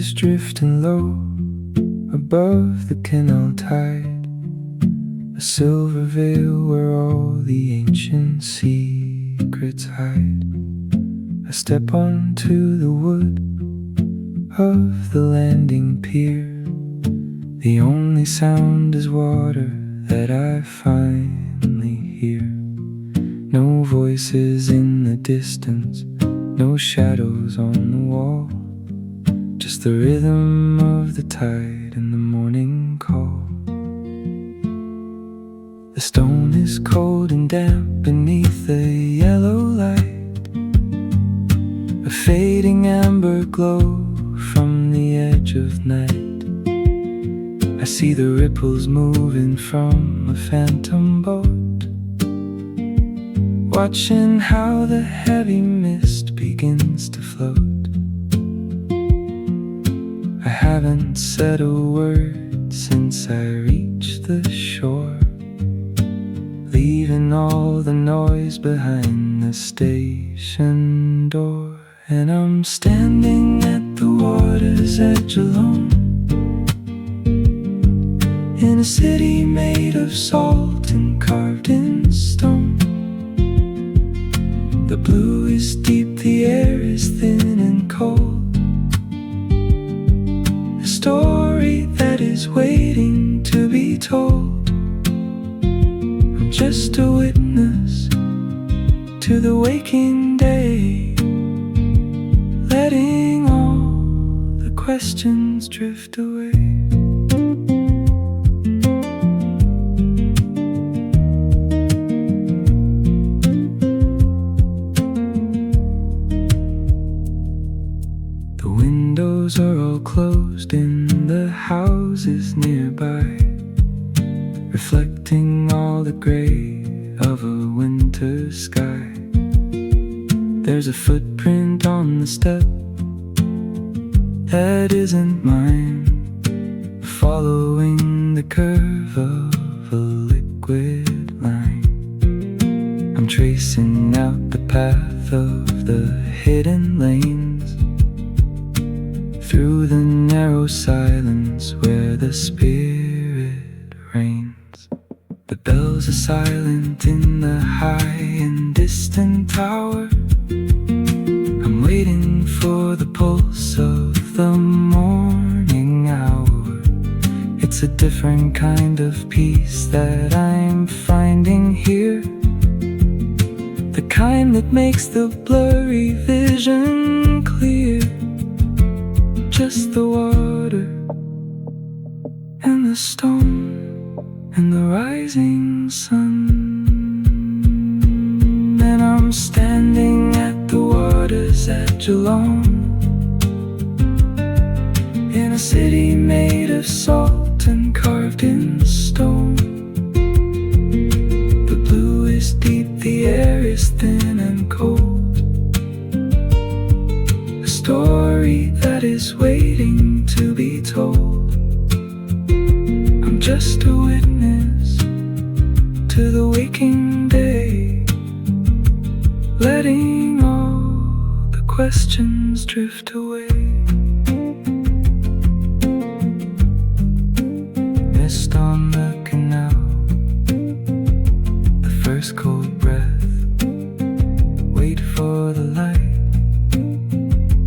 is drifting low above the canal tide, a silver veil where all the ancient secrets hide. I step onto the wood of the landing pier. The only sound is water that I finally hear. No voices in the distance, no shadows on the wall, just the rhythm of the tide and the morning call. The stone is cold and damp beneath the yellow light, a fading amber glow from the edge of night. I see the ripples moving from a phantom boat, watching how the heavy mist begins to float. I haven't said a word since I reached the shore, leaving all the noise behind the station door. And I'm standing at the water's edge alone, in a city made of salt and carved in stone. The blue is deep, the air is thin and cold, a story that is waiting to be told. I'm just a witness to the waking day, letting all the questions drift away. Are all closed in the houses nearby, reflecting all the gray of a winter sky. There's a footprint on the step that isn't mine, following the curve of a liquid line. I'm tracing out the path of the hidden lanes, through the narrow silence where the spirit reigns. The bells are silent in the high and distant tower. I'm waiting for the pulse of the morning hour. It's a different kind of peace that I'm finding here, the kind that makes the blurry vision clear. Just the water and the stone and the rising sun. And I'm standing at the water's edge alone, in a city made of salt and carved in stone. The blue is deep, the air is thin and cold, a story that is waiting to be told. I'm just a witness to the waking day, letting all the questions drift away. Mist on the canal, the first cold breath, wait for the light,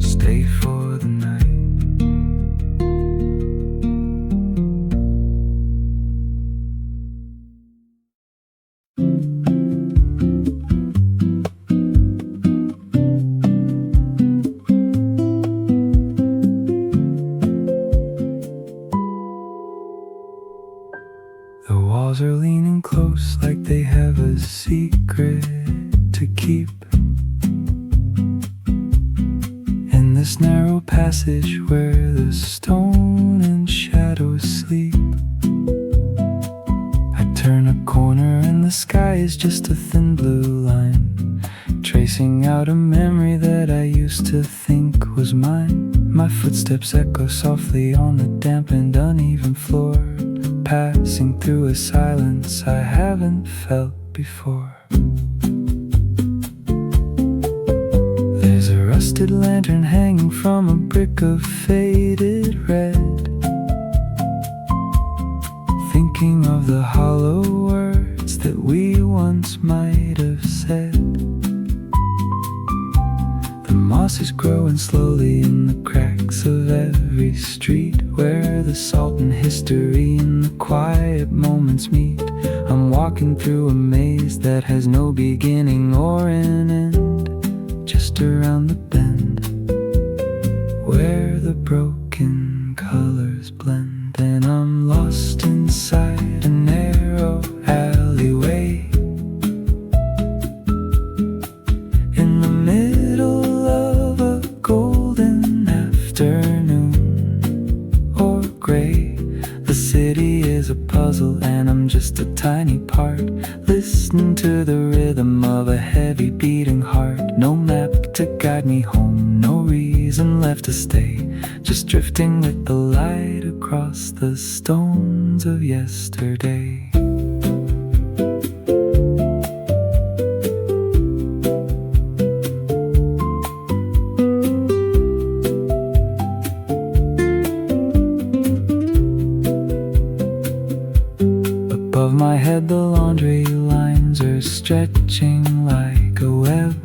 stay for the night. The walls are leaning close like they have a secret to keep. In this narrow passage where the stone and shadows sleep, I turn a corner and the sky is just a thin blue line, tracing out a memory that I used to think was mine. My footsteps echo softly on the damp and uneven floor, passing through a silence I haven't felt before. There's a rusted lantern hanging from a brick of faded red, thinking of the hollow words that we once might have said. The moss is growing slowly in the cracks of every street, where the salt and history and the quiet moments meet. I'm walking through a maze that has no beginning or an end, just around the bend, where the broken colors blend. And I'm lost inside a narrow alleyway, in the middle of a golden afternoon or gray. The city is a puzzle and I'm just a tiny part, listening to the rhythm of a heavy beating heart. No map to guide me home, no reason left to stay, just drifting with the light across the stones of yesterday. Above my head the laundry lines are stretching like a web,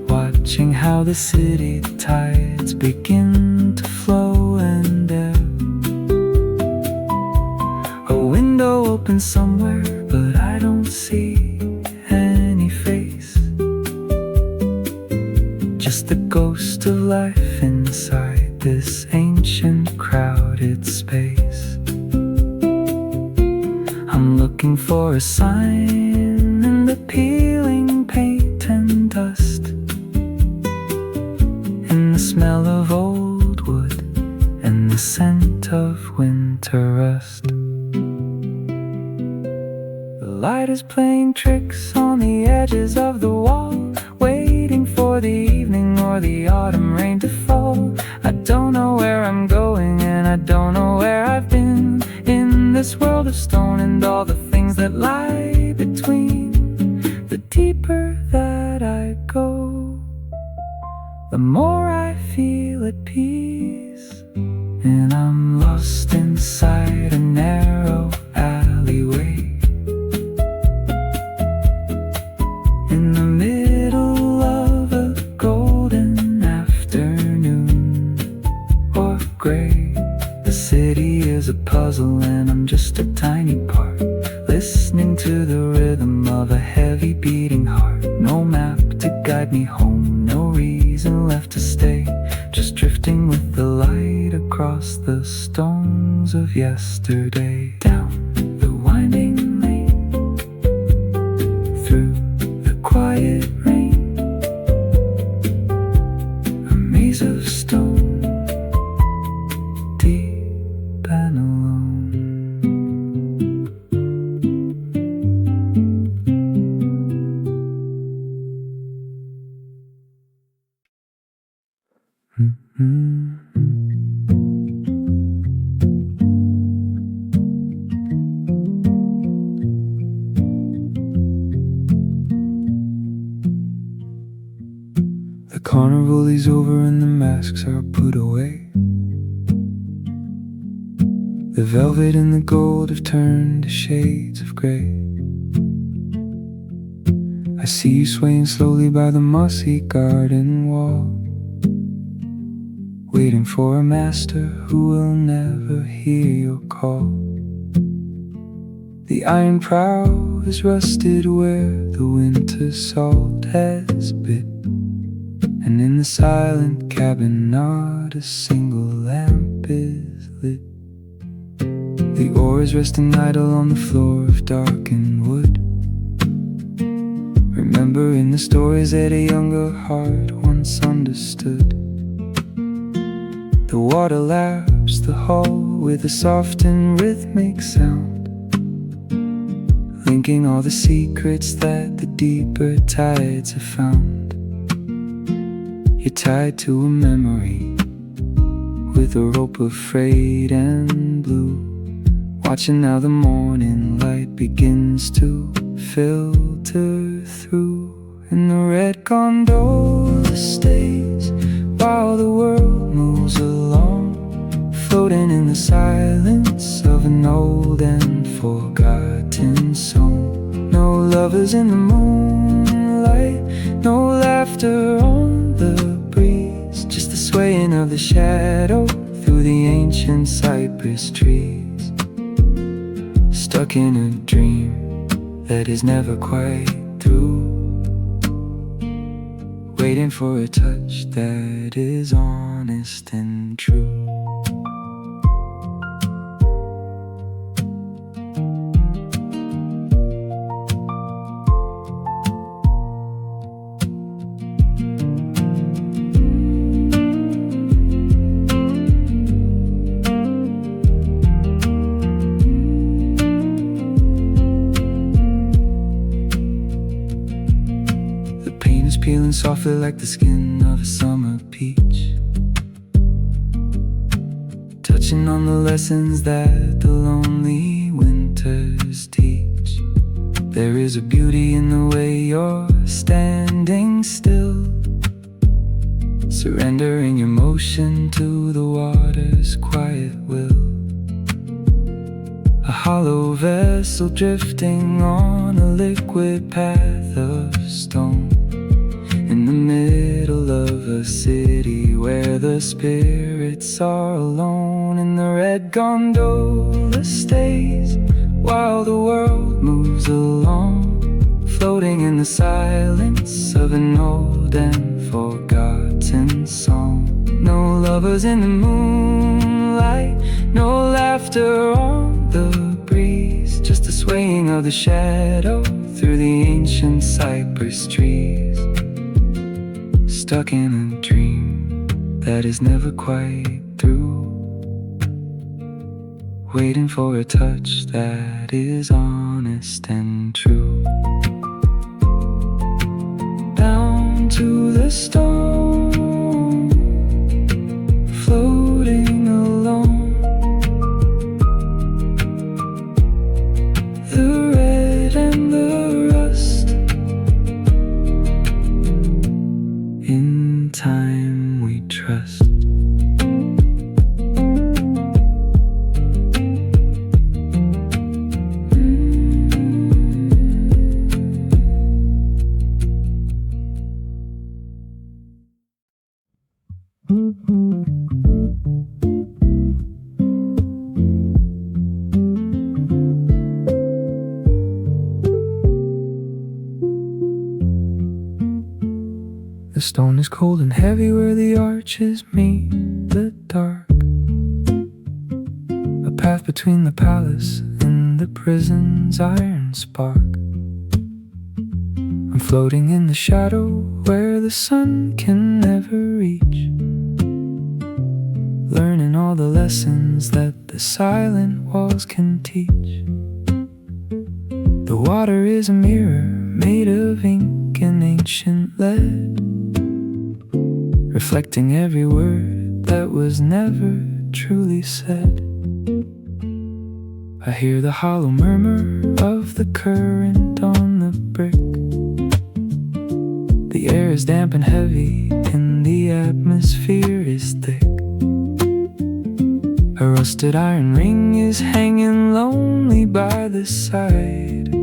watching how the city tides begin to flow and ebb. A window open somewhere, but I don't see any face, just the ghost of life inside this ancient crowded space. I'm looking for a sign in the peeling paint and dust, in the smell of old wood and the scent of winter rust. The light is playing tricks on the edges of the wall, waiting for the evening or the autumn rain to fall. I don't know where I'm going and I don't know where I've been, in this world of stone and all the things that lie between. The deeper that I go, the more I feel at peace. And I'm lost inside a narrow alleyway, in the middle of a golden afternoon or gray. The city is a puzzle and I'm just a tiny part, listening to the rhythm of a heavy beating heart. No map to guide me home, no reason left to stay, just drifting with the light across the stones of yesterday. Down the winding lane, through the quiet rain, a maze of stone, deep and alone. The carnival is over and the masks are put away. The velvet and the gold have turned to shades of grey. I see you swaying slowly by the mossy garden wall, waiting for a master who will never hear your call. The iron prow is rusted where the winter salt has bit, and in the silent cabin not a single lamp is lit. The oar is resting idle on the floor of darkened wood, remembering the stories that a younger heart once understood. The water laps the hull with a soft and rhythmic sound, linking all the secrets that the deeper tides have found. You're tied to a memory with a rope of frayed and blue, watching how the morning light begins to filter through. and the red gondola stays while the world moves along, floating in the silence of an old and forgotten song. No lovers in the moonlight, no laughter on the breeze, just the swaying of the shadow through the ancient cypress trees. Stuck in a dream that is never quite through, waiting for a touch that is honest and true. Peeling softly like the skin of a summer peach, touching on the lessons that the lonely winters teach. There is a beauty in the way you're standing still, surrendering your motion to the water's quiet will. A hollow vessel drifting on a liquid path of stone, in the middle of a city where the spirits are alone. And the red gondola stays while the world moves along, floating in the silence of an old and forgotten song. No lovers in the moonlight, no laughter on the breeze, just the swaying of the shadow through the ancient cypress trees. Stuck in a dream that is never quite through, waiting for a touch that is honest and true. Down to the stone, floating alone, the red and the rust. In time we trust. The stone is cold and heavy where the arches meet the dark, a path between the palace and the prison's iron spark. I'm floating in the shadow where the sun can never reach, learning all the lessons that the silent walls can teach. The water is a mirror made of ink and ancient lead, reflecting every word that was never truly said. I hear the hollow murmur of the current on the brick. The air is damp and heavy and the atmosphere is thick. A rusted iron ring is hanging lonely by the side,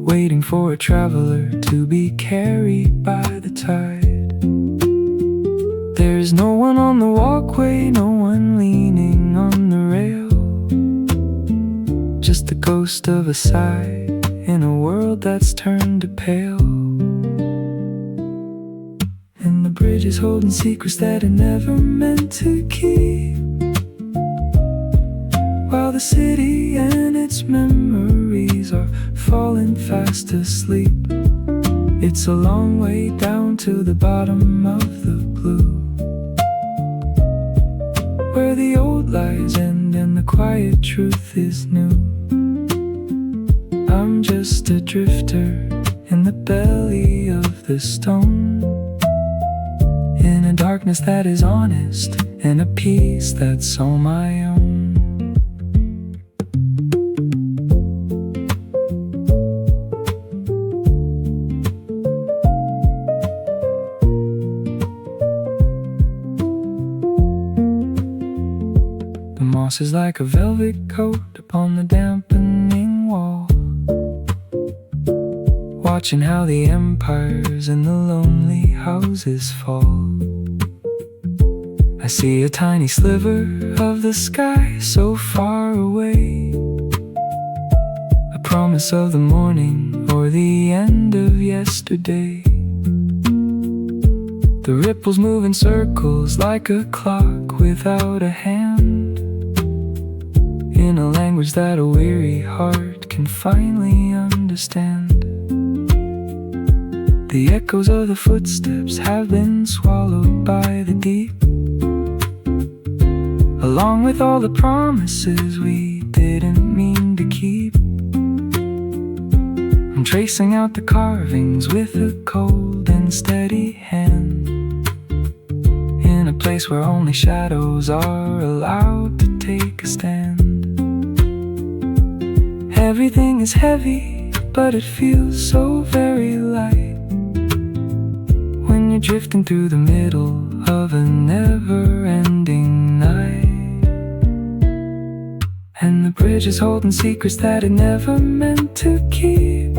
waiting for a traveler to be carried by the tide. There's no one on the walkway, no one leaning on the rail, just the ghost of a sigh in a world that's turned to pale. And the bridge is holding secrets that it never meant to keep, while the city and its memories are falling fast asleep. It's a long way down to the bottom of the blue, where the old lies end and the quiet truth is new. I'm just a drifter in the belly of the stone, in a darkness that is honest and a peace that's all my own. The moss is like a velvet coat upon the dampening wall, watching how the empires and the lonely houses fall. I see a tiny sliver of the sky so far away, a promise of the morning or the end of yesterday. The ripples move in circles like a clock without a hand, in a language that a weary heart can finally understand. The echoes of the footsteps have been swallowed by the deep, along with all the promises we didn't mean to keep. I'm tracing out the carvings with a cold and steady hand, in a place where only shadows are allowed to take a stand. Everything is heavy, but it feels so very light when you're drifting through the middle of a never-ending night. And the bridge is holding secrets that it never meant to keep,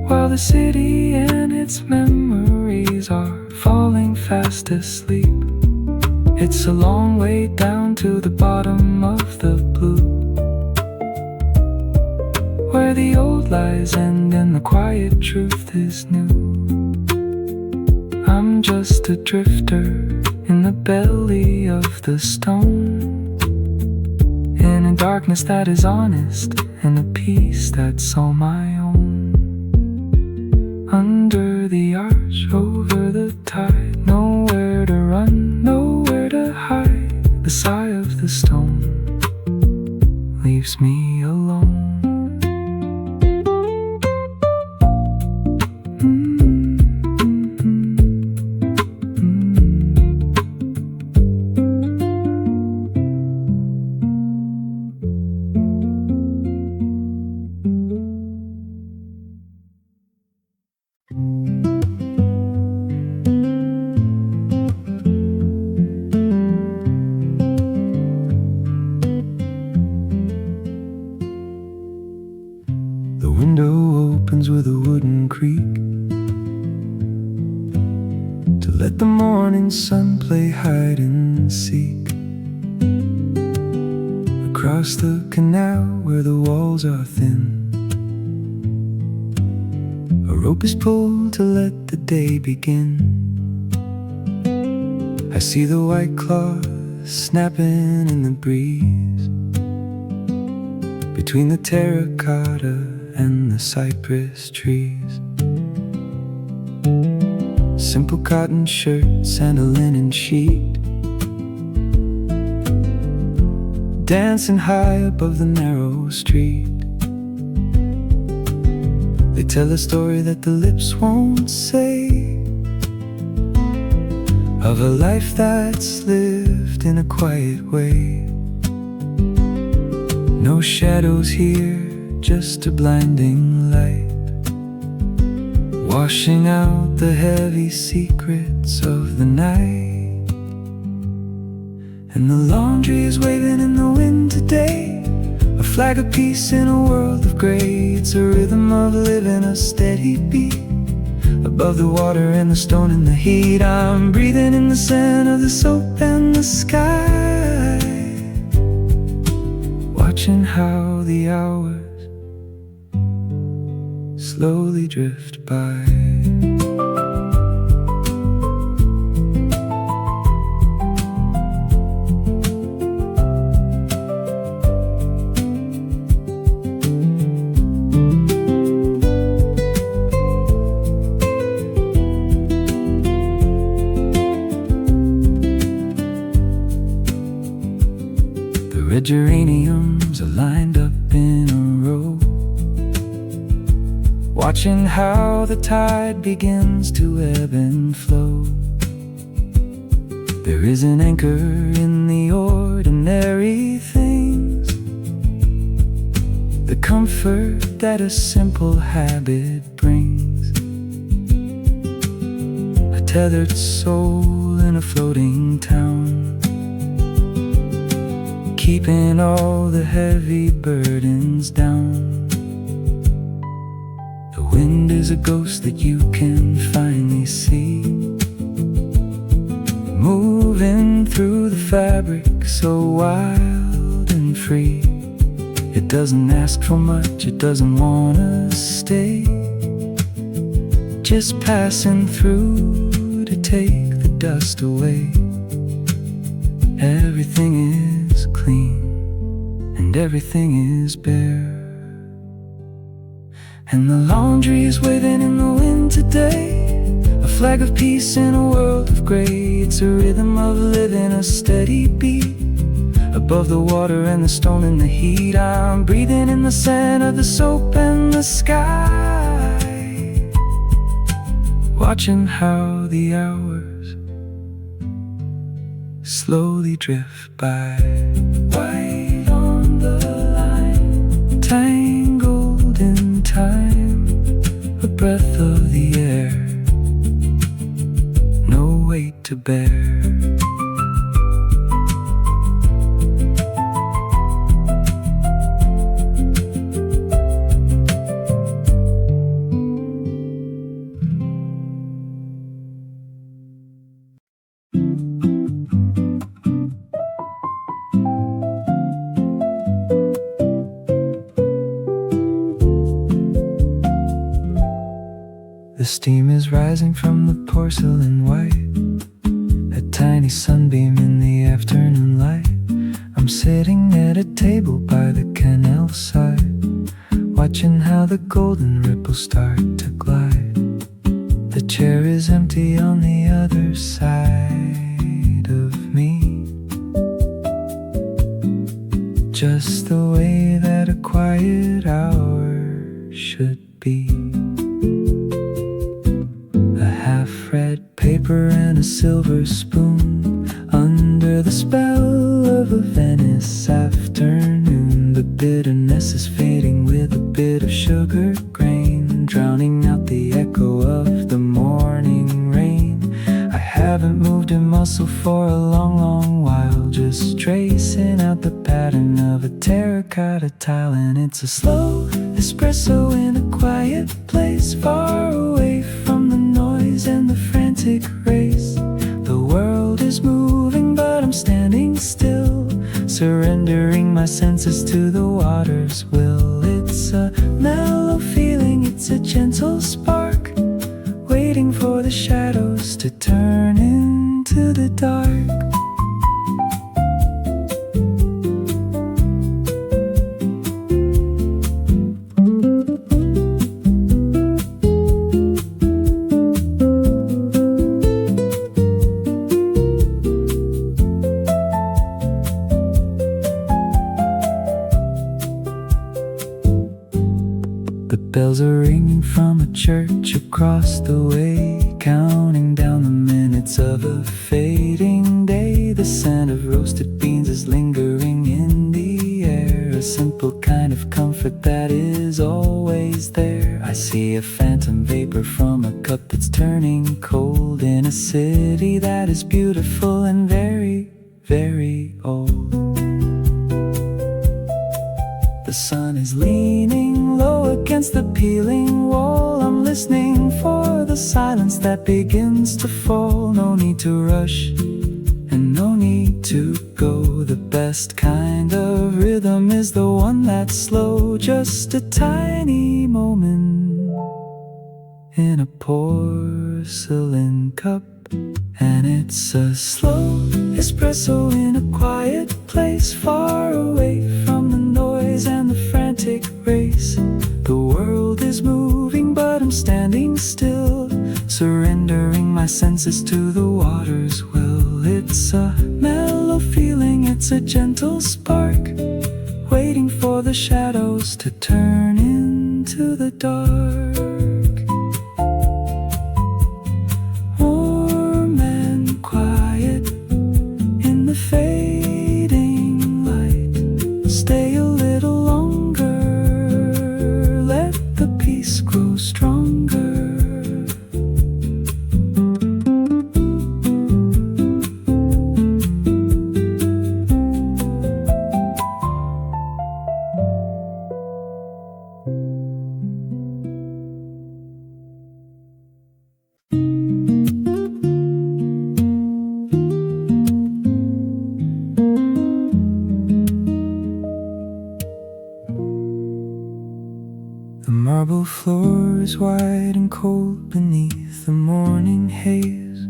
while the city and its memories are falling fast asleep. It's a long way down to the bottom of the blue, where the old lies end and the quiet truth is new. I'm just a drifter in the belly of the stone, in a darkness that is honest and a peace that's all my own. Under the arch, over the tide, nowhere to run, nowhere to hide. The sigh of the stone leaves me alone. The window opens with a wooden creak to let the morning sun play hide and seek. Across the canal where the walls are thin, a rope is pulled to let the day begin. I see the white cloth snapping in the breeze, between the terracotta and the cypress trees. Simple cotton shirts and a linen sheet, dancing high above the narrow street. They tell a story that the lips won't say, of a life that's lived in a quiet way. No shadows here, just a blinding light, washing out the heavy secrets of the night. And the laundry is waving in the wind today, a flag of peace in a world of gray. It's a rhythm of living, a steady beat, above the water and the stone and the heat. I'm breathing in the scent of the soap and the sky, watching how the hours slowly drift by. The red geraniums are lined up in a row, watching how the tide begins to ebb and flow. There is an anchor in the ordinary things, the comfort that a simple habit brings. A tethered soul in a floating town, keeping all the heavy burdens down. The wind is a ghost that you can finally see, moving through the fabric so wild and free. It doesn't ask for much, it doesn't wanna stay, just passing through to take the dust away. Everything is clean and everything is bare, and the laundry is waving in the wind today, a flag of peace in a world of gray. It's a rhythm of living, a steady beat, above the water and the stone and the heat. I'm breathing in the scent of the soap and the sky, watching how the hours slowly drift by. White on the line, tangled in time, a breath of the air, no weight to bear. The steam is rising from the porcelain white, a tiny sunbeam in the afternoon light. I'm sitting at a table by the canal side, watching how the golden ripples start to glide. The chair is empty on the other side of me, just the way that a quiet hour should be. Half-read paper and a silver spoon, under the spell of a Venice afternoon. The bitterness is fading with a bit of sugar grain, drowning out the echo of the morning rain. I haven't moved a muscle for a long, long while, just tracing out the pattern of a terracotta tile. And it's a slow espresso in a quiet place, far away from the noise and the frantic race. The world is moving, but I'm standing still, surrendering my senses to the water's will. It's a mellow feeling, it's a gentle spark, waiting for the shadows to turn into the dark. The bells are ringing from a church across the way, counting down the minutes of a fading day. The scent of roasted beans is lingering in the air, a simple kind of comfort that is always there. I see a phantom vapor from a cup that's turning cold, in a city that is beautiful and very, very old. The sun is leaning low against the peeling wall. I'm listening for the silence that begins to fall. No need to rush and no need to go. The best kind of rhythm is the one that's slow, just a tiny moment in a porcelain cup. And it's a slow espresso in a quiet place, far away from the noise and the frantic race. The world is moving, but I'm standing still, surrendering my senses to the water's will. It's a mellow feeling, it's a gentle spark, waiting for the shadows to turn into the dark. Warm and quiet in the fading light, stay a little longer, let the peace grow stronger. is wide and cold beneath the morning haze,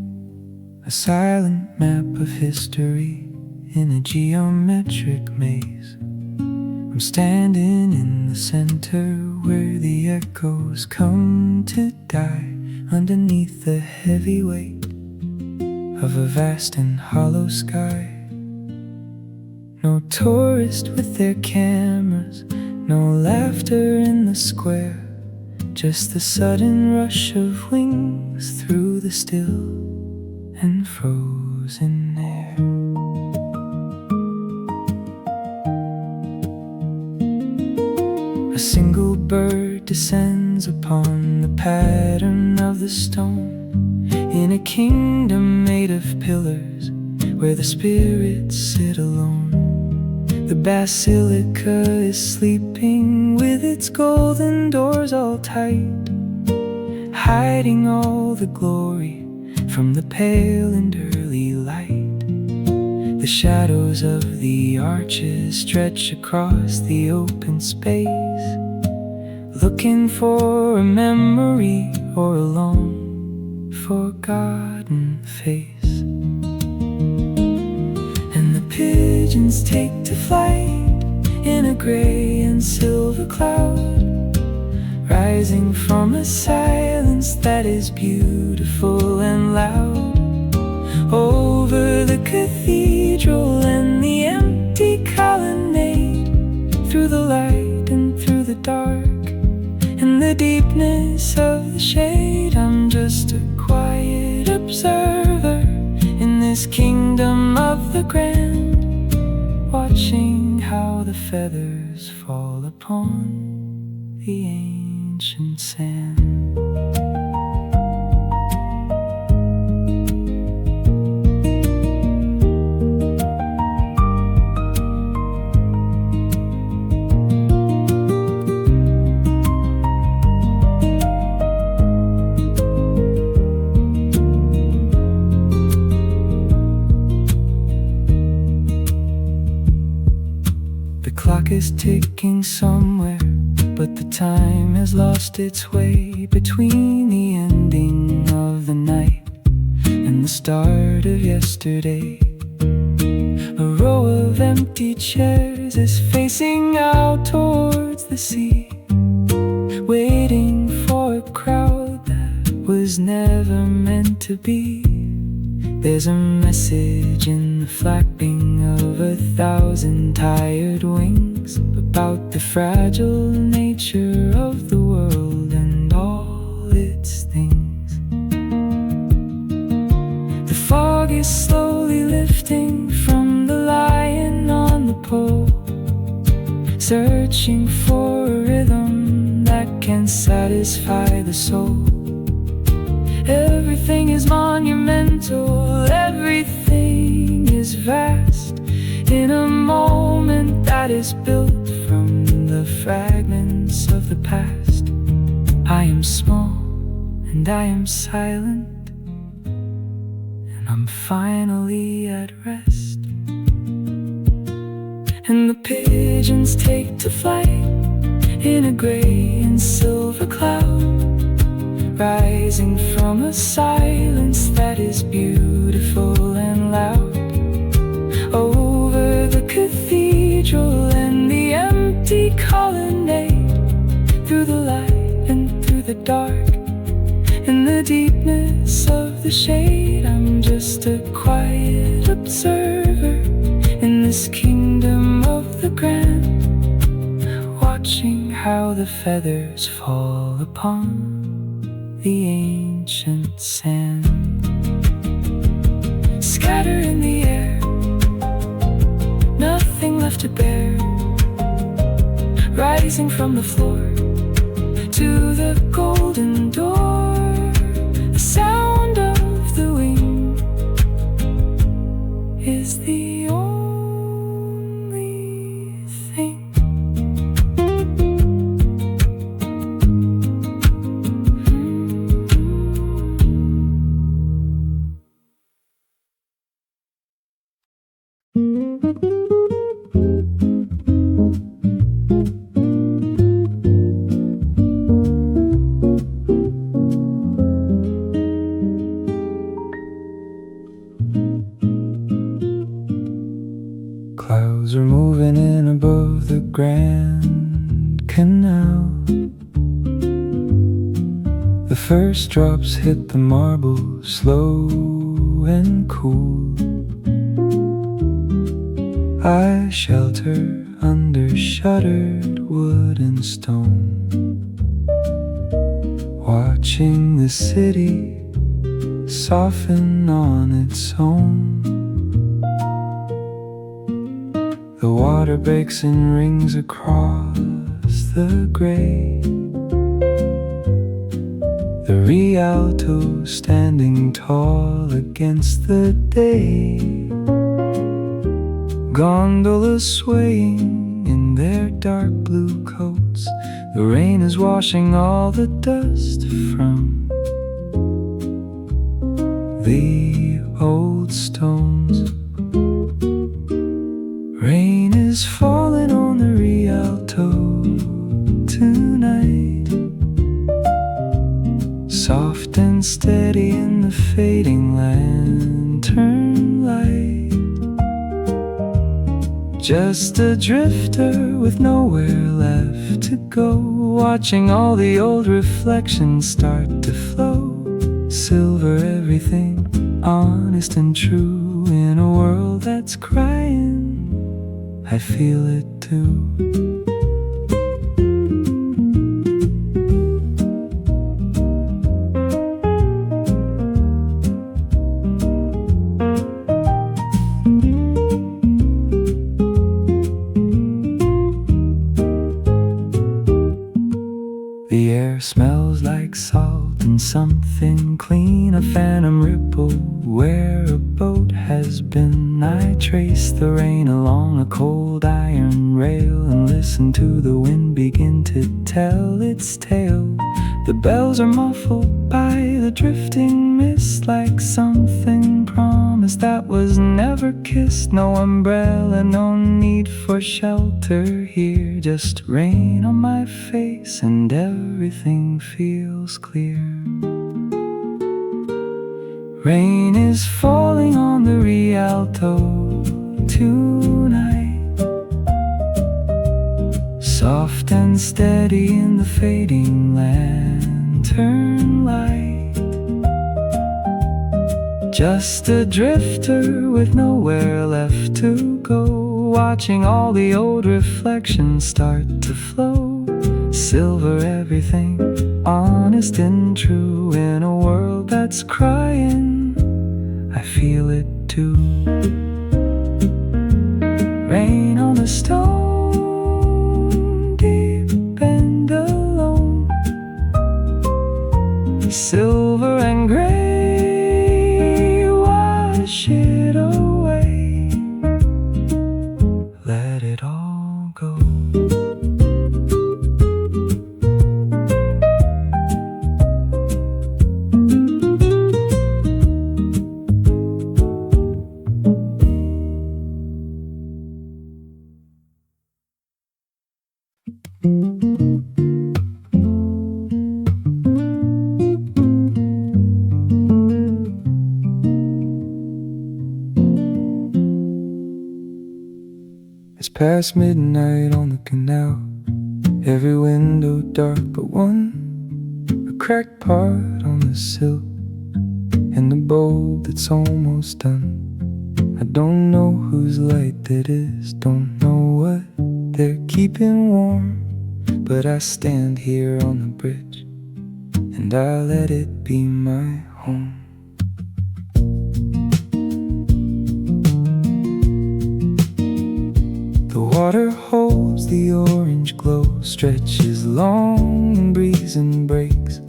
a silent map of history in a geometric maze. I'm standing in the center where the echoes come to die, underneath the heavy weight of a vast and hollow sky. No tourist with their cameras, no laughter in the square, just the sudden rush of wings through the still and frozen air. A single bird descends upon the pattern of the stone, in a kingdom made of pillars where the spirits sit alone. The basilica is sleeping with its golden doors all tight, hiding all the glory from the pale and early light. The shadows of the arches stretch across the open space, looking for a memory or a long forgotten face. And the pigeons take to flight in a gray and silver cloud, rising from a silence that is beautiful and loud. Over the cathedral and the empty colonnade, through the light and through the dark, in the deepness of the shade, I'm just a quiet observer in this kingdom of the grand, watching how the feathers fall upon the ancient sand. The clock is ticking somewhere, but the time has lost its way between the ending of the night and the start of yesterday. A row of empty chairs is facing out towards the sea, waiting for a crowd that was never meant to be. There's a message in the flapping of 1,000 tired wings about the fragile nature of the world and all its things. The fog is slowly lifting from the lion on the pole, searching for a rhythm that can satisfy the soul. Everything is monumental, everything is vast, in a moment that is built from the fragments of the past. I am small and I am silent, and I'm finally at rest. And the pigeons take to flight in a gray and silver cloud, rising from a silence that is beautiful and loud. Over the cathedral and the empty colonnade, through the light and through the dark, in the deepness of the shade, I'm just a quiet observer in this kingdom of the grand, watching how the feathers fall upon the ancient sand. Scatter in the air, nothing left to bear, rising from the floor to the golden door. The sound of the wing is the only thing. Clouds are moving in above the Grand Canal. The first drops hit the marble, slow and cool. I shelter under shuttered wood and stone, watching the city soften on its own. The water breaks in rings across the gray. The Rialto standing tall against the day. Gondolas swaying in their dark blue coats. The rain is washing all the dust from the old stones. Rain is falling on the Rialto tonight, soft and steady in the fading lantern light. Just a drifter with nowhere left to go, watching all the old reflections start to flow. Silver everything, honest and true, in a world that's crying, I feel it too. The air smells like salt and something clean, a phantom ripple where a boat has been. I trace the rain along a cold iron rail and listen to the wind begin to tell its tale. The bells are muffled by the drifting mist, like something promised that was never kissed. No umbrella, no need for shelter here, just rain on my face and everything feels clear. Rain is falling on the Rialto tonight, soft and steady in the fading lantern light. Just a drifter with nowhere left to go, watching all the old reflections start to flow. Silver everything, honest and true, in a world that's crying, I feel it too. Rain on the stone, deep and alone. Silver and gray, wash it away. Let it all go. It's past midnight on the canal, every window dark but one, a cracked part on the sill, and a bulb that's almost done. I don't know whose light that is, don't know what they're keeping warm, but I stand here on the bridge and I let it be my home. The water holds the orange glow, stretches long and breathes and breaks.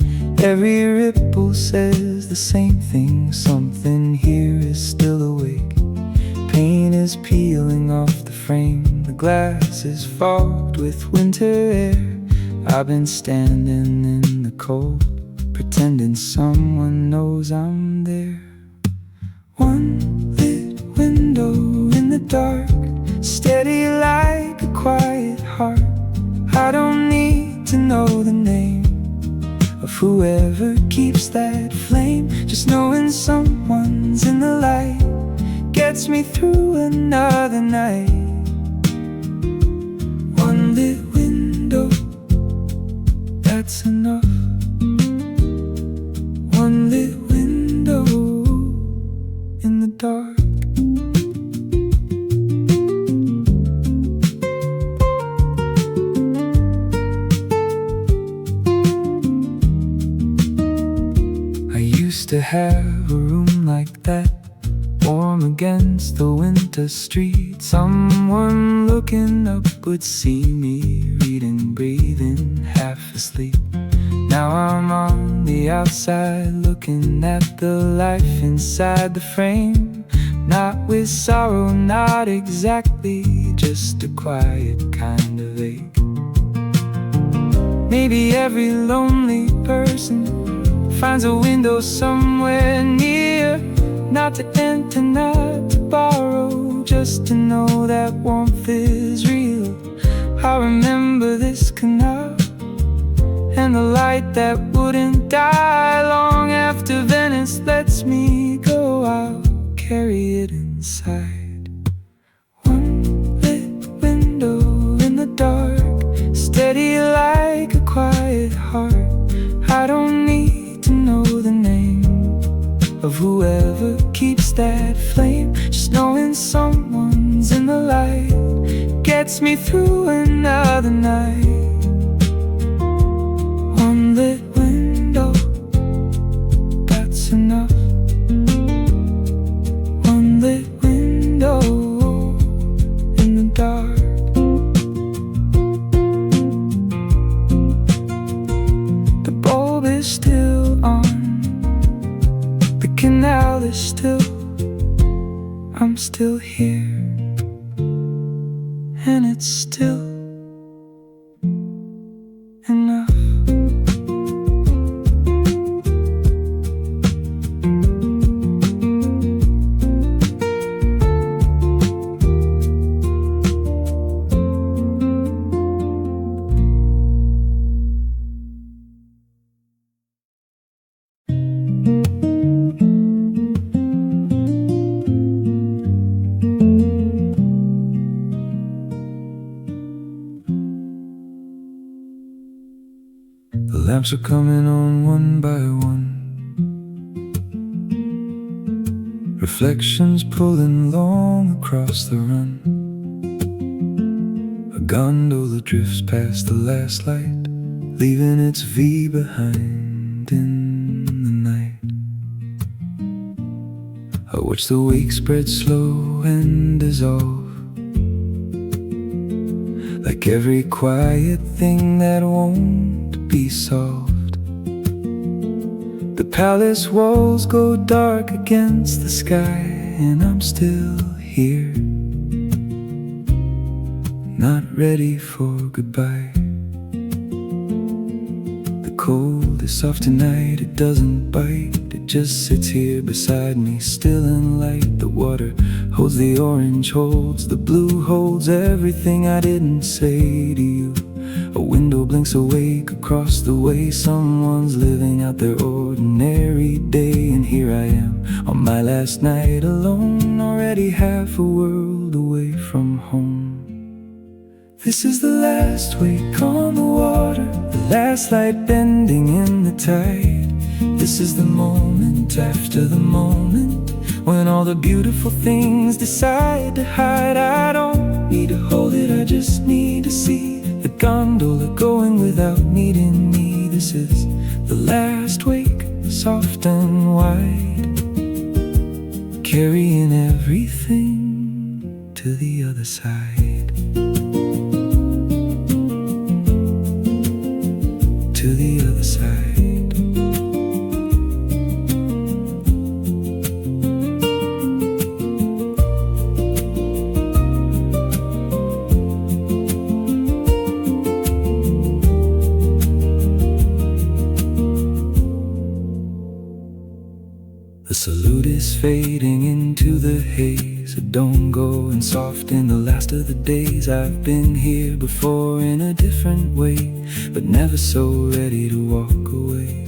Every ripple says the same thing, something here is still awake. Paint is peeling off the frame, the glass is fogged with winter air. I've been standing in the cold, pretending someone knows I'm there. One lit window in the dark, steady like a quiet heart. I don't need to know the name of whoever keeps that flame, just knowing someone's in the light gets me through another night. that's enough. One lit window in the dark. I used to have a room like that, warm against the winter street. Someone looking up would see me reading, breathing, half asleep. Now I'm on the outside looking at the life inside the frame. Not with sorrow, not exactly, just a quiet kind of ache. Maybe every lonely person finds a window somewhere near, not to enter, not to borrow, just to know that warmth is real. I remember this canal and the light that wouldn't die. Long after Venice lets me go, I'll carry it inside. One lit window in the dark, steady like a quiet heart. I don't need to know the name of whoever keeps that flame. Just knowing someone's in the light gets me through another night. One lit window, that's enough. One lit window in the dark. The bulb is still on, the canal is still, I'm still here, and it's still enough. The lamps are coming on one by one, reflections pulling long across the run. A gondola drifts past the last light, leaving its V behind in the night. I watch the wake spread slow and dissolve, like every quiet thing that won't be solved. The palace walls go dark against the sky, and I'm still here, not ready for goodbye. The cold is soft tonight, it doesn't bite, it just sits here beside me, still and light. The water holds the orange, holds the blue, holds everything I didn't say to you. A window blinks awake across the way, someone's living out their ordinary day. And here I am on my last night alone, already half a world away from home. This is the last wake on the water, the last light bending in the tide. This is the moment after the moment, when all the beautiful things decide to hide. I don't need to hold it, I just need to see the gondola going without needing me. This is the last wake, soft and wide, carrying everything to the other side. To the other side. The salute is fading into the haze, a dawn going soft in the last of the days. I've been here before in a different way, but never so ready to walk away.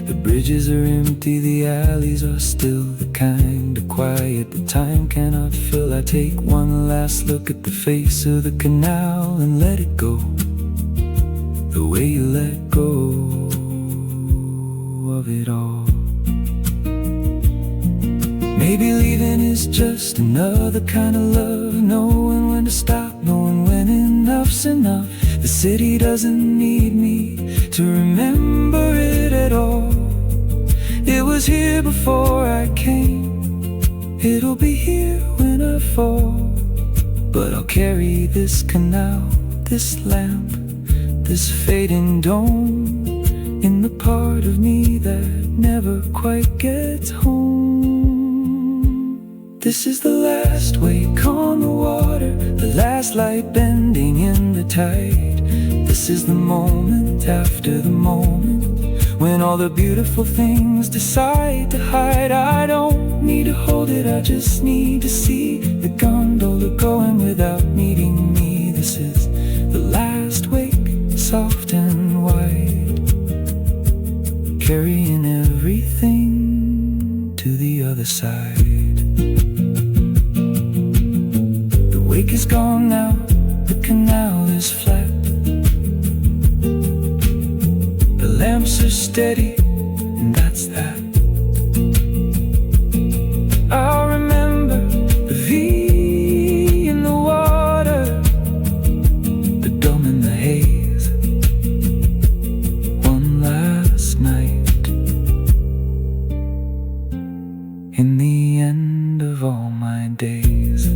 The bridges are empty, the alleys are still the kind of quiet that time cannot fill. I take one last look at the face of the canal and let it go. the way you let go of it all. Maybe leaving is just another kind of love, knowing when to stop, knowing when enough's enough. The city doesn't need me to remember it at all. It was here before I came, it'll be here when I fall. But I'll carry this canal, this lamp, this fading dome, in the part of me that never quite gets home. This is the last wake on the water, the last light bending in the tide. This is the moment after the moment, when all the beautiful things decide to hide. I don't need to hold it, I just need to see the gondola going without needing me. This is the last wake, soft and wide, carrying everything to the other side. The wake is gone now, the canal is flat, the lamps are steady, and that's that. I'll remember the V in the water, the dome in the haze, one last night, in the end of all my days.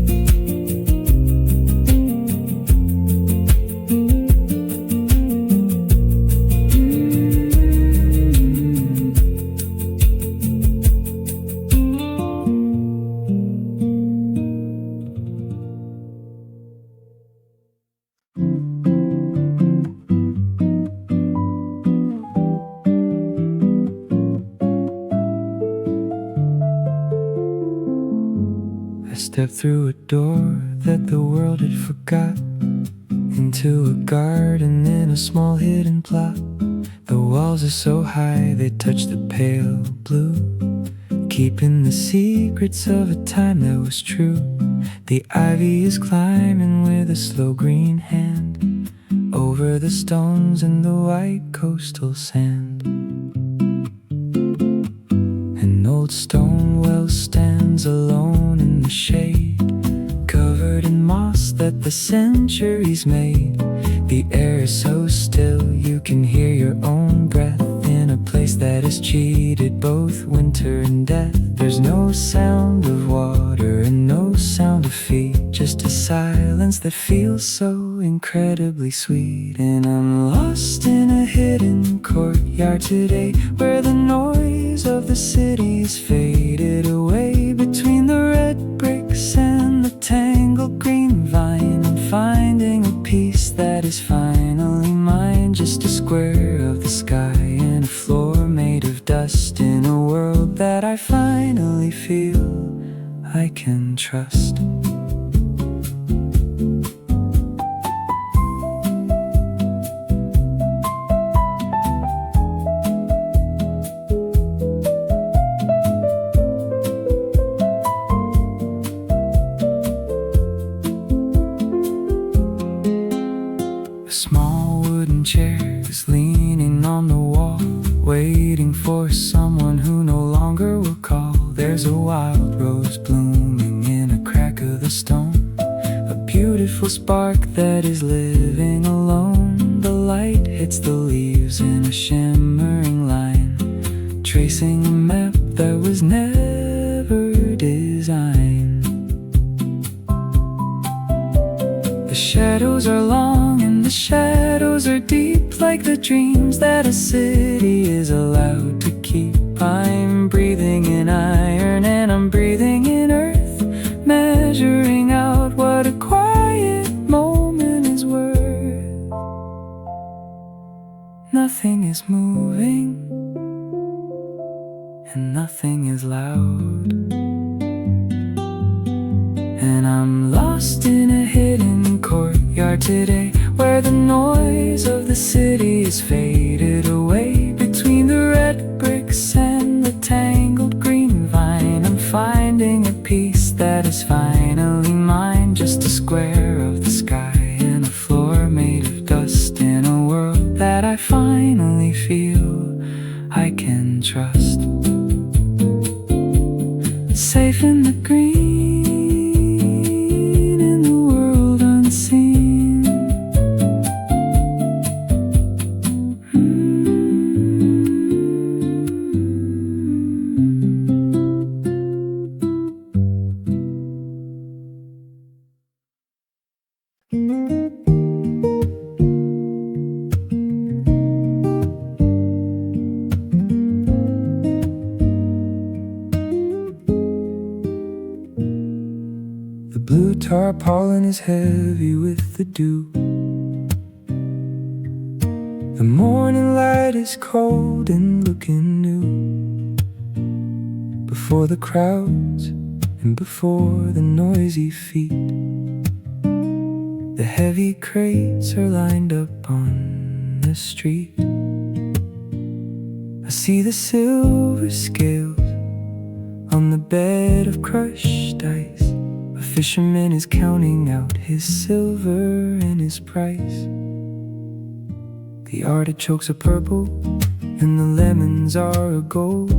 I stepped through a door that the world had forgot, into a garden in a small hidden plot. The walls are so high they touch the pale blue, keeping the secrets of a time that was true. The ivy is climbing with a slow green hand over the stones and the white coastal sand. An old stone well stands alone in the shade, covered in moss that the centuries made. The air is so still you can hear your own breath in a place that has cheated both winter and death. There's no sound of water and no sound of feet, just a silence that feels so incredibly sweet. And I'm lost in a hidden courtyard today, where the noise of the city's faded away. Between the red bricks and the tangled green vine, I'm finding a peace that is finally mine. Just a square of the sky and a floor made of dust, in a world that I finally feel I can trust. A small wooden chair is leaning on the wall, waiting for someone who no longer will call. There's a wild rose blooming in a crack of the stone, a beautiful spark that is living alone. The light hits the leaves in a shimmering line, tracing a map that was never designed. The shadows are long and the shadows are deep, like the dreams that a city is allowed to keep. I'm breathing in iron and I'm breathing in earth, measuring out what a quiet moment is worth. Nothing is moving and nothing is loud, and I'm lost in a hidden courtyard today, where the noise of the city is faded away. Between the red bricks and the tangled green vine, I'm finding a peace that is finally square of the sky and a floor made of dust in a world that The blue tarpaulin is heavy with the dew. The morning light is cold and looking new. Before the crowds and before the noisy feet, the heavy crates are lined up on the street. I see the silver scales on the bed of crushed ice. A fisherman is counting out his silver and his price. The artichokes are purple and the lemons are gold,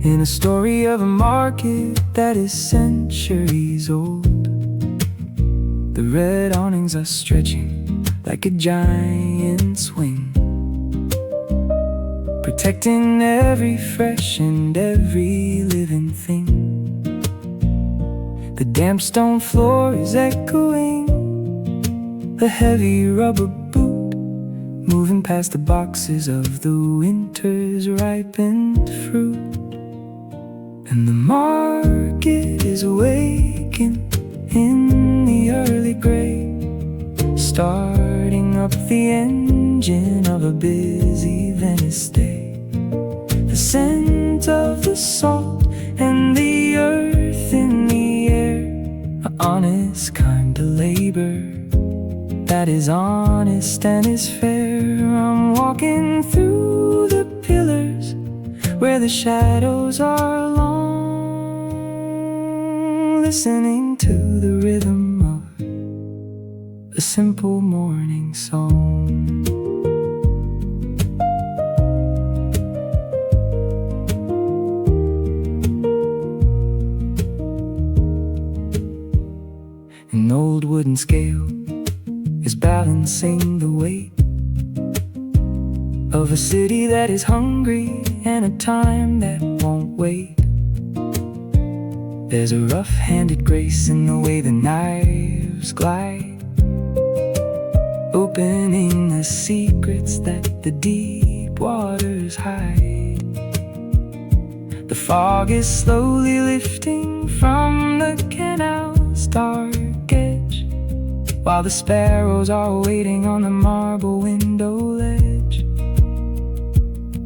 in a story of a market that is centuries old. The red awnings are stretching like a giant's wing, protecting every fresh and every living thing. The damp stone floor is echoing the heavy rubber boot, moving past the boxes of the winter's ripened fruit. And the market is awaking in the early gray, starting up the engine of a busy Venice day. The scent of the salt and the earth in the air, an honest kind of labor that is honest and is fair. I'm walking through the pillars where the shadows are long, listening to the rhythm of a simple morning song. An old wooden scale is balancing the weight of a city that is hungry and a time that won't wait. There's a rough-handed grace in the way the knives glide, opening the secrets that the deep waters hide. The fog is slowly lifting from the canal's dark edge, while the sparrows are waiting on the marble window ledge.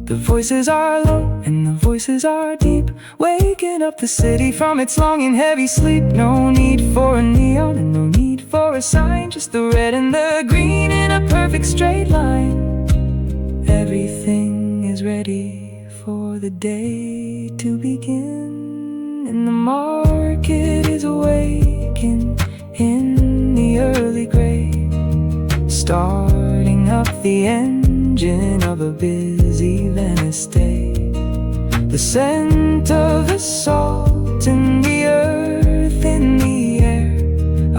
The voices are low and the voices are deep, waking up the city from its long and heavy sleep. No need for a neon and no need for a sign, just the red and the green in a perfect straight line. Everything is ready for the day to begin, and the market is awaking in the early gray, starting up the engine of a busy Venice day. The scent of the salt and the earth in the air,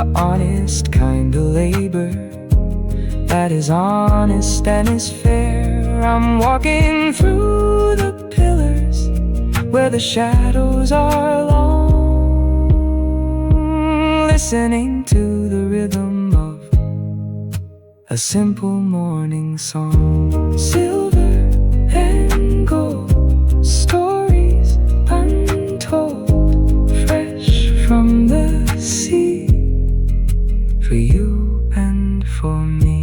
a honest kind of labor that is honest and is fair. I'm walking through the pillars where the shadows are long, listening to the rhythm of a simple morning song. Silver and gold, stories untold, fresh from the sea, for you and for me.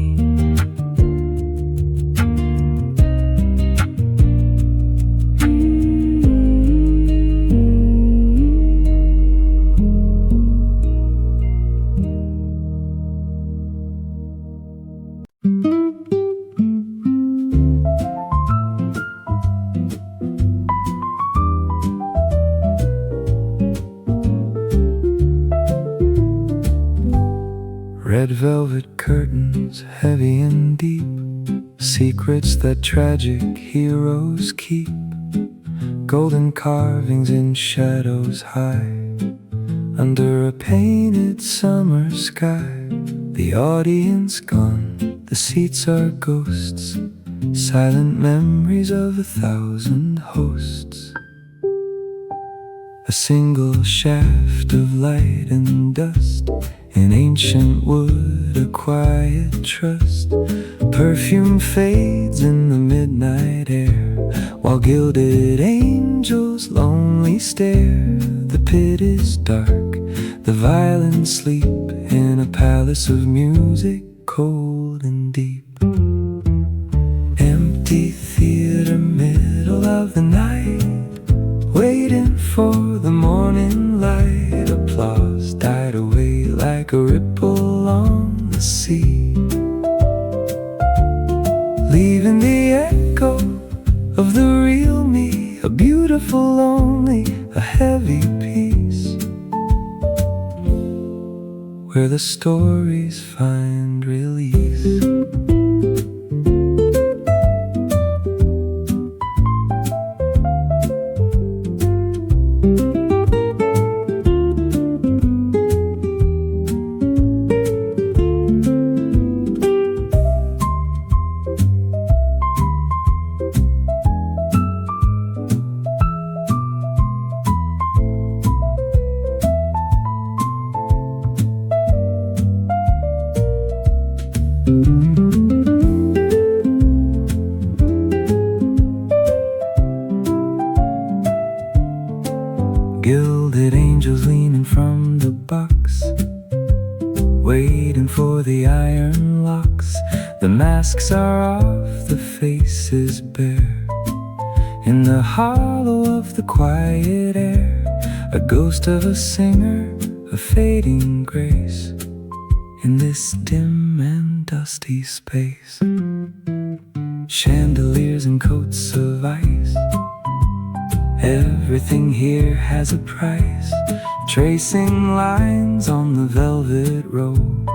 Red velvet curtains, heavy and deep, secrets that tragic heroes keep. Golden carvings in shadows high, under a painted summer sky. The audience gone, the seats are ghosts, silent memories of 1,000 hosts. A single shaft of light and dust In ancient wood, a quiet trust. Perfume fades in the midnight air, while gilded angels lonely stare. The pit is dark, the violins sleep in a palace of music, cold and deep. Empty theater, middle of the night, waiting for the morning light. Applause died away like a ripple on the sea, leaving the echo of the real me, a beautiful lonely, a heavy piece, where the stories find release. Gilded angels leaning from the box, waiting for the iron locks. The masks are off, the faces bare. In the hollow of the quiet air, a ghost of a singer, a fading grace. In this dim and dusty space, chandeliers and coats of ice. Everything here has a price, tracing lines on the velvet road,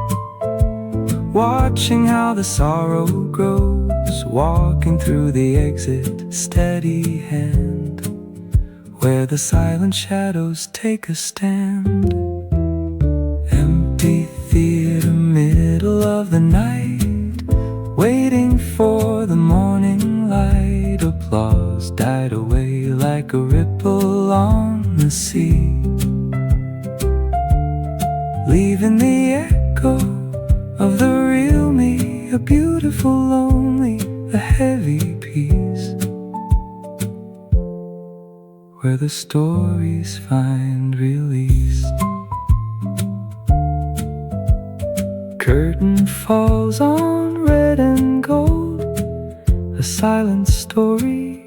watching how the sorrow grows, walking through the exit, steady hand, where the silent shadows take a stand. Empty theater, middle of the night, waiting for the morning light. Applause died away like a ripple on the sea, leaving the echo of the real me, a beautiful lonely, a heavy piece, where the stories find release. Curtain falls on red and gold, a silent story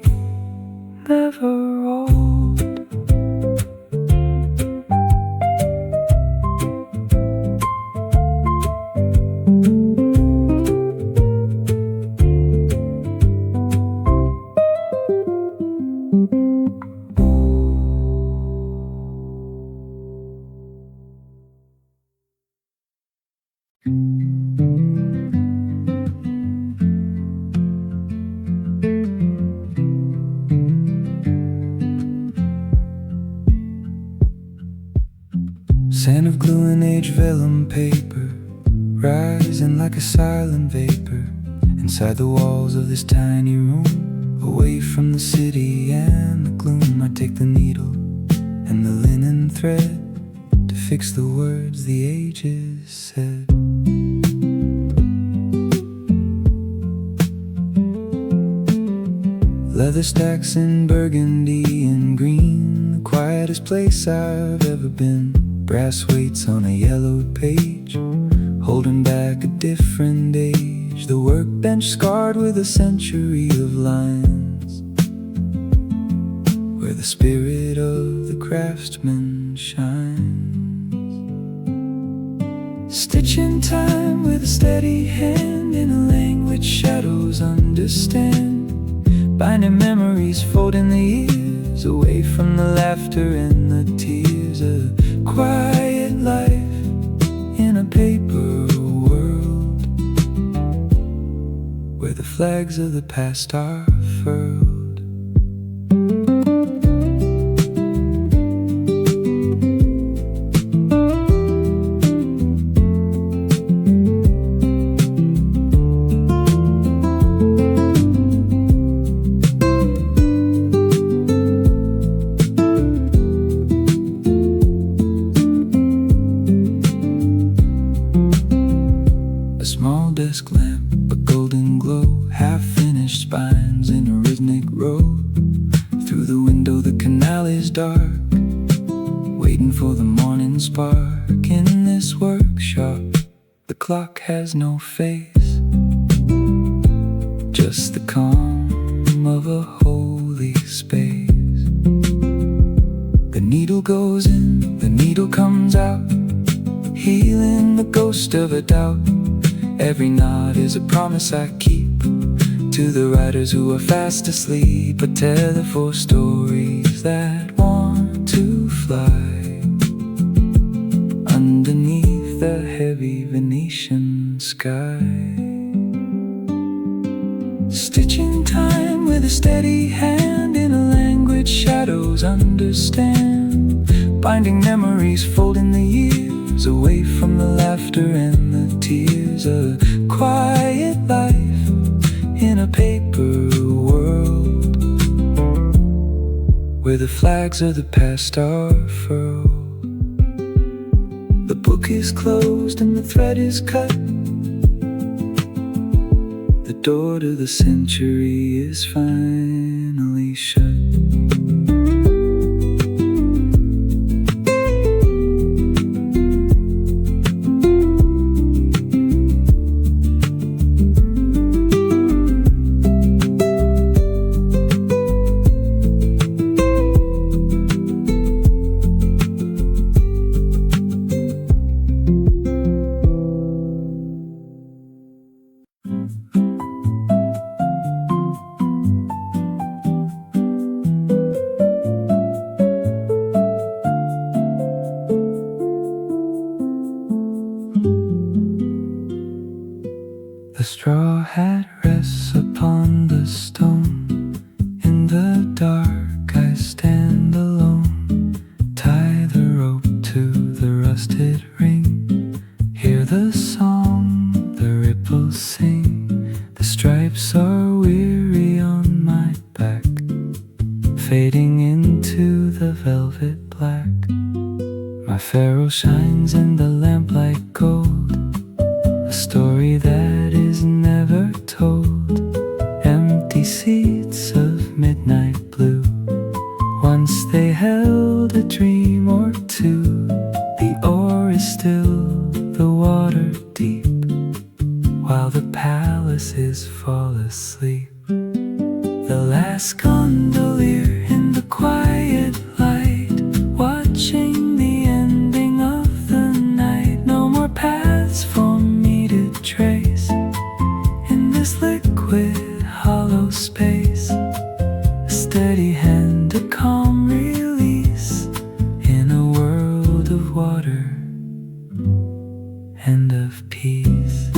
never old. Sand of glue and aged vellum paper, rising like a silent vapor inside the walls of this tiny room. Away from the city and the gloom, I take the needle and the linen thread to fix the words the ages said. Leather stacks in burgundy and green, the quietest place I've ever been. Brass weights on a yellowed page, holding back a different age. The workbench scarred with a century of lines, where the spirit of the craftsman shines. Stitch in time with a steady hand, in a language shadows understand. Binding memories, folding the years, away from the laughter and the tears. A quiet life in a paper world, where the flags of the past are furled. spark in this workshop. The clock has no face, just the calm of a holy space. The needle goes in, the needle comes out, healing the ghost of a doubt. Every knot is a promise I keep to the writers who are fast asleep. A tether for stories that want to fly underneath the heavy Venetian sky. Stitching time with a steady hand in a language shadows understand. Binding memories, folding the years away from the laughter and the tears. A quiet life in a paper world where the flags of the past are furled. The book is closed and the thread is cut. The door to the century is finally shut. The straw hat rests upon the stone. In the dark I stand alone. Tie the rope to the rusted ring. Hear the song the ripples sing. The stripes are weary on my back, fading into the velvet black. My ferrule shines in the lamplight gold, a story that is never told. Empty seats of midnight blue, once they held a dream or two. The oar is still, the water deep, while the palaces fall asleep. The last gondolier in the quiet light, watching the ending of the night. No more paths for me to trace in this liquid hollow space. A steady hand, a calm release in a world of water and of peace.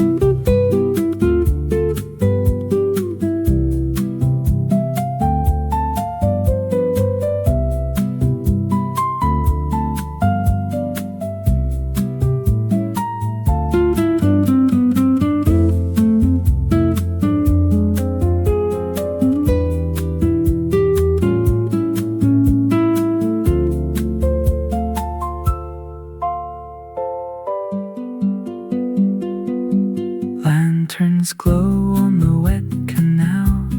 Lanterns glow on the wet canal,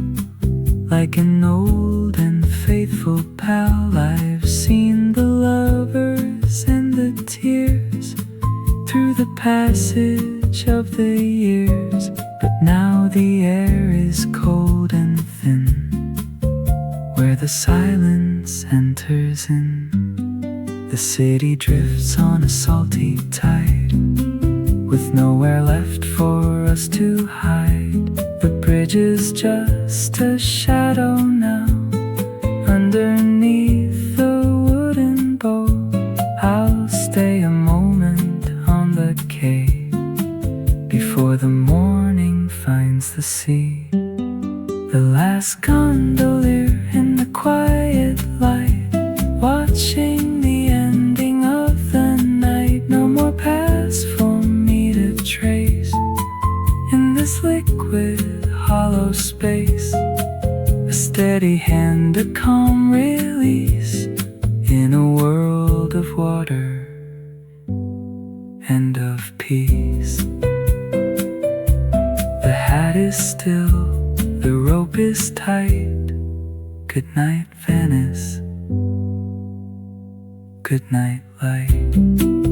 like an old and faithful pal. I've seen the lovers and the tears through the passage of the years, but now the air is cold and thin, where the silence enters in. The city drifts on a salty tide, with nowhere left for us to hide. The bridge is just a shadow now, underneath the wooden bow. I'll stay a moment on the quay before the morning finds the sea. The last gondolier in the quiet light, watching the ending of the night. No more paths for me to trace in this liquid hollow space. A steady hand, a calm release in a world of water and of peace. The hat is still, the rope is tight. Good night, Venice. Good night, light.